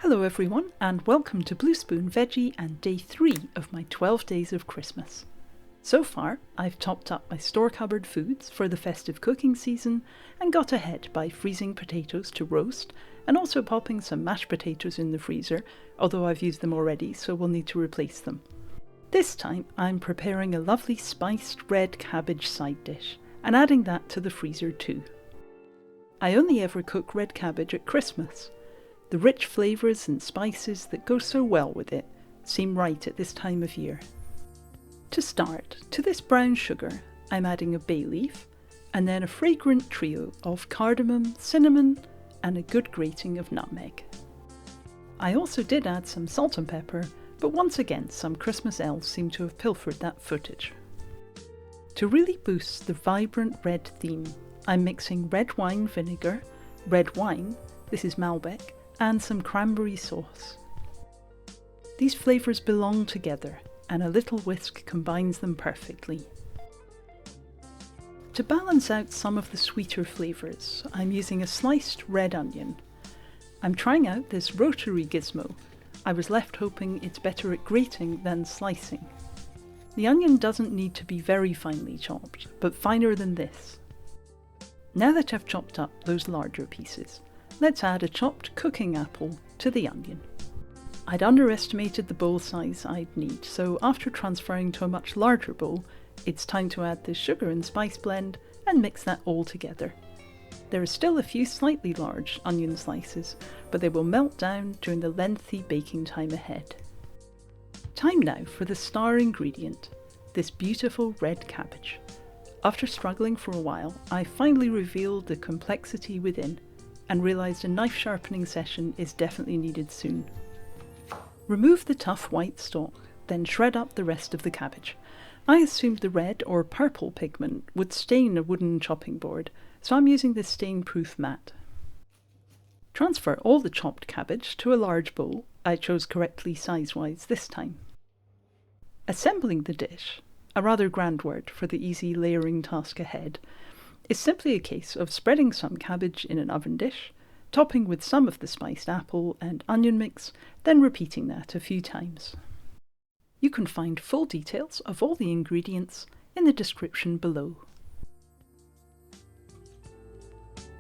Hello everyone, and welcome to Blue Spoon Veggie and day 3 of my 12 days of Christmas. So far, I've topped up my store cupboard foods for the festive cooking season and got ahead by freezing potatoes to roast and also popping some mashed potatoes in the freezer, although I've used them already so we'll need to replace them. This time I'm preparing a lovely spiced red cabbage side dish and adding that to the freezer too. I only ever cook red cabbage at Christmas. The rich flavours and spices that go so well with it seem right at this time of year. To start, to this brown sugar, I'm adding a bay leaf and then a fragrant trio of cardamom, cinnamon and a good grating of nutmeg. I also did add some salt and pepper, but once again some Christmas elves seem to have pilfered that footage. To really boost the vibrant red theme, I'm mixing red wine vinegar, red wine, this is Malbec, and some cranberry sauce. These flavours belong together and a little whisk combines them perfectly. To balance out some of the sweeter flavours, I'm using a sliced red onion. I'm trying out this rotary gizmo. I was left hoping it's better at grating than slicing. The onion doesn't need to be very finely chopped, but finer than this. Now that I've chopped up those larger pieces, let's add a chopped cooking apple to the onion. I'd underestimated the bowl size I'd need, so after transferring to a much larger bowl, it's time to add the sugar and spice blend and mix that all together. There are still a few slightly large onion slices, but they will melt down during the lengthy baking time ahead. Time now for the star ingredient, this beautiful red cabbage. After struggling for a while, I finally revealed the complexity within and realised a knife sharpening session is definitely needed soon. Remove the tough white stalk, then shred up the rest of the cabbage. I assumed the red or purple pigment would stain a wooden chopping board, so I'm using this stain-proof mat. Transfer all the chopped cabbage to a large bowl. I chose correctly size-wise this time. Assembling the dish, a rather grand word for the easy layering task ahead, is simply a case of spreading some cabbage in an oven dish, topping with some of the spiced apple and onion mix, then repeating that a few times. You can find full details of all the ingredients in the description below.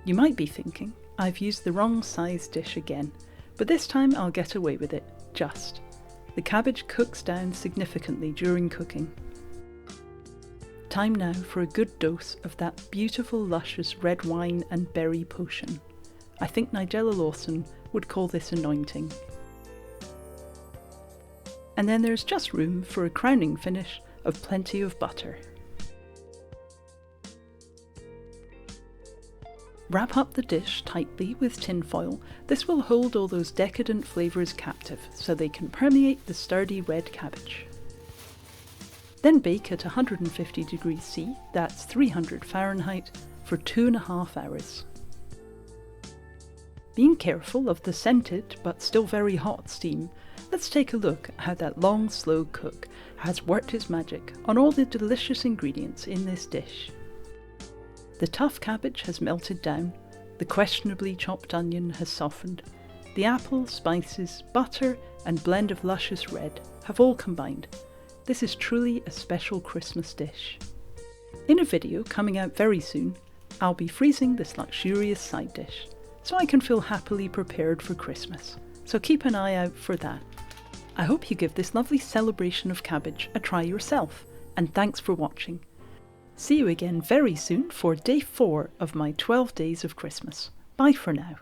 You might be thinking, I've used the wrong size dish again, but this time I'll get away with it, just. The cabbage cooks down significantly during cooking. Time now for a good dose of that beautiful luscious red wine and berry potion. I think Nigella Lawson would call this anointing. And then there's just room for a crowning finish of plenty of butter. Wrap up the dish tightly with tin foil. This will hold all those decadent flavours captive so they can permeate the sturdy red cabbage. Then bake at 150 degrees C, that's 300 Fahrenheit, for 2.5 hours. Being careful of the scented but still very hot steam, let's take a look at how that long slow cook has worked its magic on all the delicious ingredients in this dish. The tough cabbage has melted down, the questionably chopped onion has softened, the apple, spices, butter and blend of luscious red have all combined. This is truly a special Christmas dish. In a video coming out very soon, I'll be freezing this luxurious side dish, so I can feel happily prepared for Christmas, so keep an eye out for that. I hope you give this lovely celebration of cabbage a try yourself, and thanks for watching. See you again very soon for day 4 of my 12 days of Christmas. Bye for now.